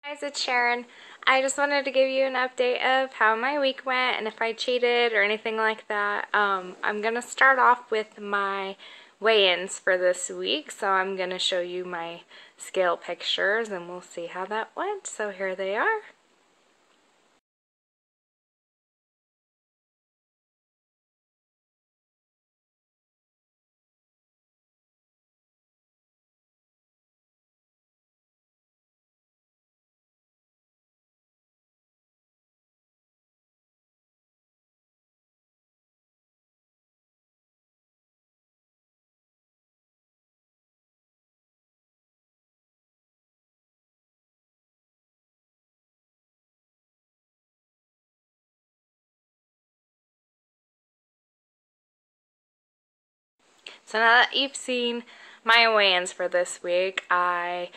Guys, it's Sharon. I just wanted to give you an update of how my week went and if I cheated or anything like that. I'm going to start off with my weigh-ins for this week, so I'm going to show you my scale pictures and we'll see how that went. So here they are. So now that you've seen my weigh-ins for this week, my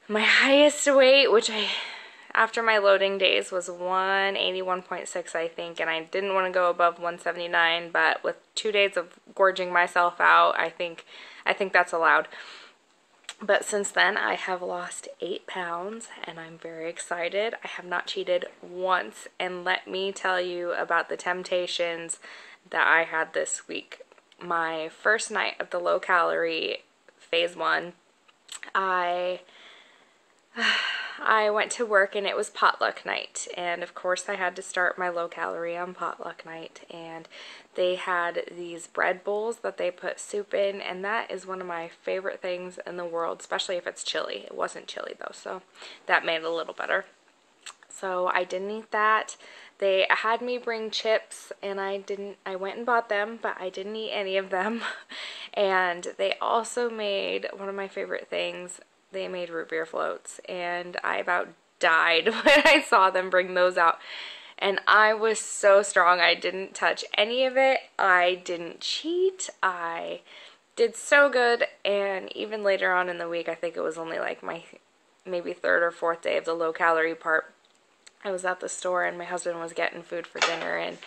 highest weight, after my loading days, was 181.6, I think, and I didn't want to go above 179, but with 2 days of gorging myself out, I think that's allowed. But since then, I have lost 8 pounds, and I'm very excited. I have not cheated once, and let me tell you about the temptations that I had this week. My first night of the low-calorie phase 1, I went to work and it was potluck night, and of course I had to start my low calorie on potluck night, and they had these bread bowls that they put soup in, and that is one of my favorite things in the world, especially if it's chili. It wasn't chili though, so that made it a little better. So I didn't eat that. They had me bring chips and I went and bought them, but I didn't eat any of them. And they also made one of my favorite things. They made root beer floats, and I about died when I saw them bring those out. And I was so strong. I didn't touch any of it. I didn't cheat. I did so good. And even later on in the week, I think it was only like my maybe 3rd or 4th day of the low calorie part, I was at the store and my husband was getting food for dinner, and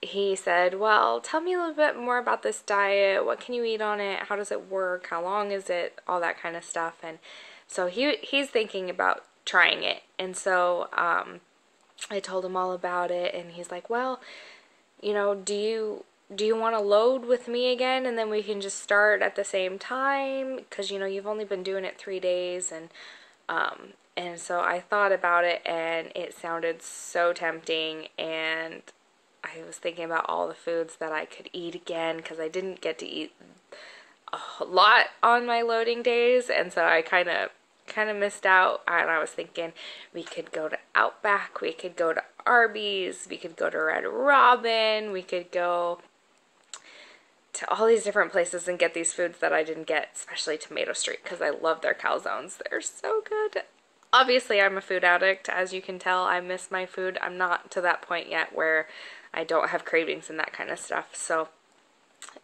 he said, well, tell me a little bit more about this diet. What can you eat on it? How does it work? How long is it? All that kind of stuff. And so he's thinking about trying it. And so I told him all about it, and he's like, well, you know, do you want to load with me again, and then we can just start at the same time? Because, you know, you've only been doing it 3 days, and so I thought about it, and it sounded so tempting, and I was thinking about all the foods that I could eat again, because I didn't get to eat a lot on my loading days, and so I kind of missed out. And I was thinking we could go to Outback, we could go to Arby's, we could go to Red Robin, we could go to all these different places and get these foods that I didn't get, especially Tomato Street, because I love their calzones. They're so good. Obviously, I'm a food addict. As you can tell, I miss my food. I'm not to that point yet where I don't have cravings and that kind of stuff. So,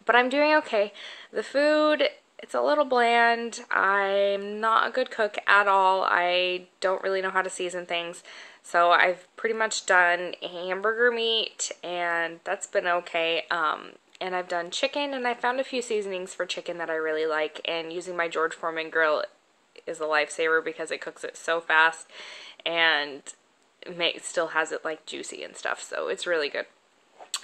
but I'm doing okay. The food, it's a little bland. I'm not a good cook at all. I don't really know how to season things. So I've pretty much done hamburger meat, and that's been okay. And I've done chicken, and I found a few seasonings for chicken that I really like, and using my George Foreman grill is a lifesaver because it cooks it so fast and still has it like juicy and stuff, so it's really good.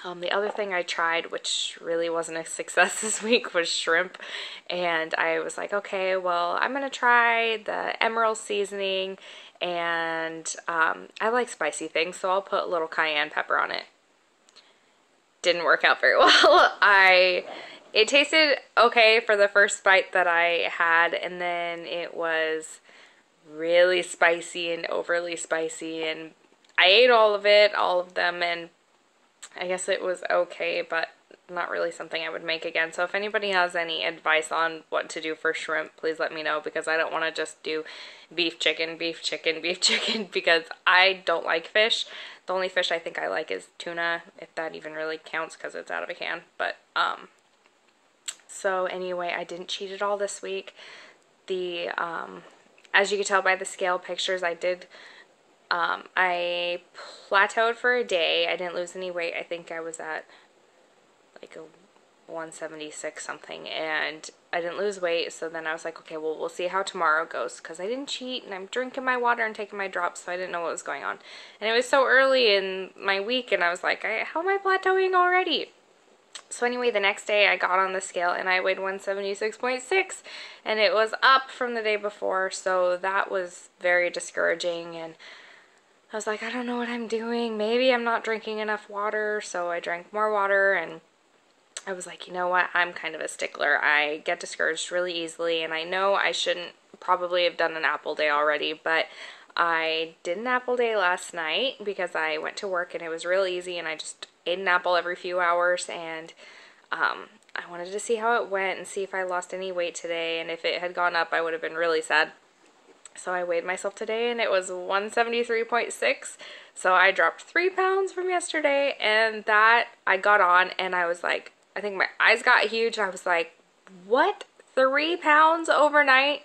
The other thing I tried, which really wasn't a success this week, was shrimp, and I was like, okay, well, I'm gonna try the Emerald seasoning, and I like spicy things, so I'll put a little cayenne pepper on it. Didn't work out very well. It tasted okay for the first bite that I had, and then it was really spicy and overly spicy, and I ate all of them, and I guess it was okay, but not really something I would make again. So if anybody has any advice on what to do for shrimp, please let me know, because I don't want to just do beef chicken, beef chicken, beef chicken, because I don't like fish. The only fish I think I like is tuna, if that even really counts, because it's out of a can. But so anyway, I didn't cheat at all this week. As you can tell by the scale pictures, I plateaued for a day. I didn't lose any weight. I think I was at like 176 something, and I didn't lose weight. So then I was like, okay, well, we'll see how tomorrow goes, because I didn't cheat and I'm drinking my water and taking my drops, so I didn't know what was going on. And it was so early in my week, and I was like, how am I plateauing already? So anyway, the next day I got on the scale and I weighed 176.6, and it was up from the day before, so that was very discouraging. And I was like, I don't know what I'm doing. Maybe I'm not drinking enough water. So I drank more water, and I was like, you know what? I'm kind of a stickler. I get discouraged really easily, and I know I shouldn't probably have done an apple day already, but I did an apple day last night because I went to work and it was real easy, and I just ate an apple every few hours, and I wanted to see how it went and see if I lost any weight today, and if it had gone up I would have been really sad. So I weighed myself today and it was 173.6, so I dropped 3 pounds from yesterday, and that I got on and I was like, I think my eyes got huge. I was like, what? 3 pounds overnight?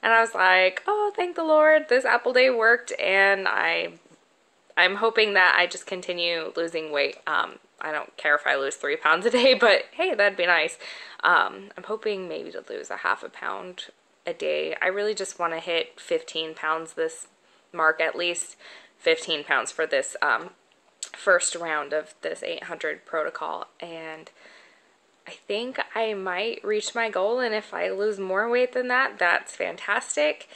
And I was like, oh, thank the Lord, this apple day worked, and I'm hoping that I just continue losing weight. I don't care if I lose 3 pounds a day, but hey, that'd be nice. I'm hoping maybe to lose a half a pound a day. I really just want to hit 15 pounds this mark, at least 15 pounds for this first round of this 800 protocol, and I think I might reach my goal, and if I lose more weight than that, that's fantastic.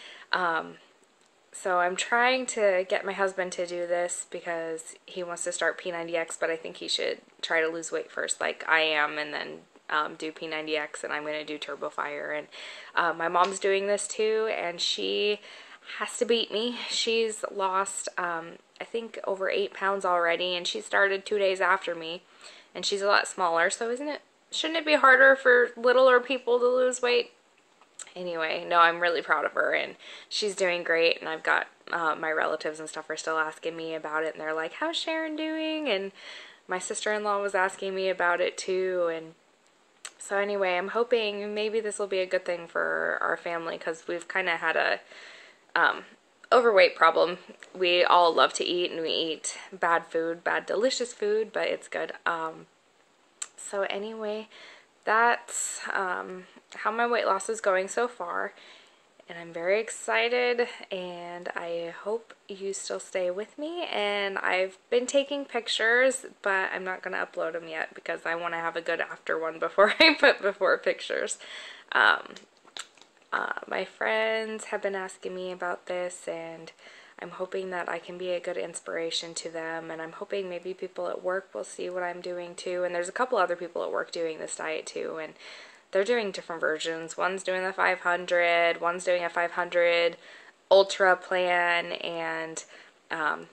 So I'm trying to get my husband to do this because he wants to start P90X, but I think he should try to lose weight first like I am, and then do P90X, and I'm going to do Turbo Fire. And my mom's doing this too, and she has to beat me. She's lost, I think, over 8 pounds already, and she started 2 days after me, and she's a lot smaller, so shouldn't it be harder for littler people to lose weight? Anyway, no, I'm really proud of her, and she's doing great, and I've got my relatives and stuff are still asking me about it, and they're like, how's Sharon doing? And my sister-in-law was asking me about it too, and so anyway, I'm hoping maybe this will be a good thing for our family, because we've kind of had a overweight problem. We all love to eat, and we eat bad food, bad delicious food, but it's good. So anyway, that's how my weight loss is going so far, and I'm very excited, and I hope you still stay with me. And I've been taking pictures, but I'm not going to upload them yet because I want to have a good after one before I put before pictures. My friends have been asking me about this, and I'm hoping that I can be a good inspiration to them, and I'm hoping maybe people at work will see what I'm doing too. And there's a couple other people at work doing this diet too, and they're doing different versions. One's doing the 500, one's doing a 500 ultra plan, and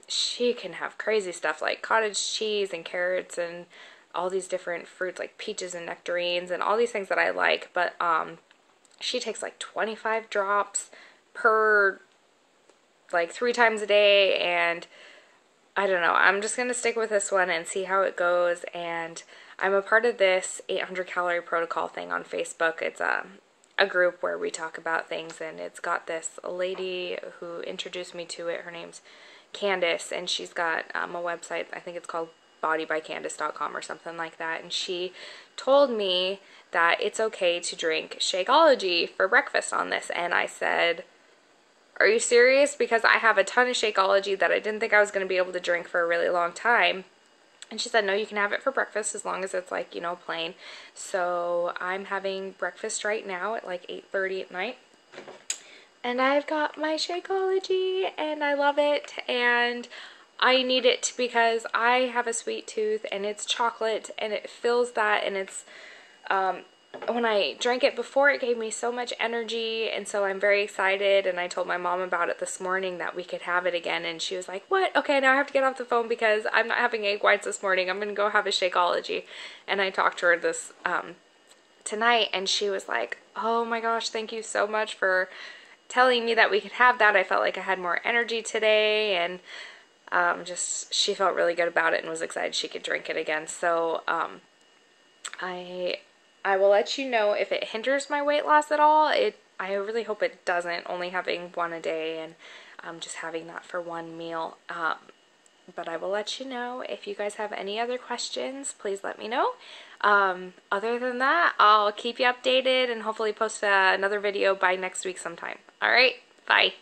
she can have crazy stuff like cottage cheese and carrots and all these different fruits like peaches and nectarines and all these things that I like, but she takes like 25 drops per, like 3 times a day, and I don't know, I'm just gonna stick with this one and see how it goes. And I'm a part of this 800 calorie protocol thing on Facebook. It's a group where we talk about things, and it's got this lady who introduced me to it. Her name's Candace, and she's got a website, I think it's called bodybycandace.com or something like that, and she told me that it's okay to drink Shakeology for breakfast on this, and I said, are you serious? Because I have a ton of Shakeology that I didn't think I was going to be able to drink for a really long time. And she said, no, you can have it for breakfast as long as it's like, you know, plain. So I'm having breakfast right now at like 8:30 at night. And I've got my Shakeology, and I love it, and I need it because I have a sweet tooth, and it's chocolate, and it fills that, and it's, when I drank it before, it gave me so much energy, and so I'm very excited. And I told my mom about it this morning, that we could have it again, and she was like, what? Okay, now I have to get off the phone because I'm not having egg whites this morning. I'm gonna go have a Shakeology. And I talked to her this tonight, and she was like, oh my gosh, thank you so much for telling me that we could have that. I felt like I had more energy today, and just she felt really good about it and was excited she could drink it again. So I will let you know if it hinders my weight loss at all. I really hope it doesn't, only having one a day and just having that for one meal. But I will let you know. If you guys have any other questions, please let me know. Other than that, I'll keep you updated and hopefully post another video by next week sometime. Alright, bye.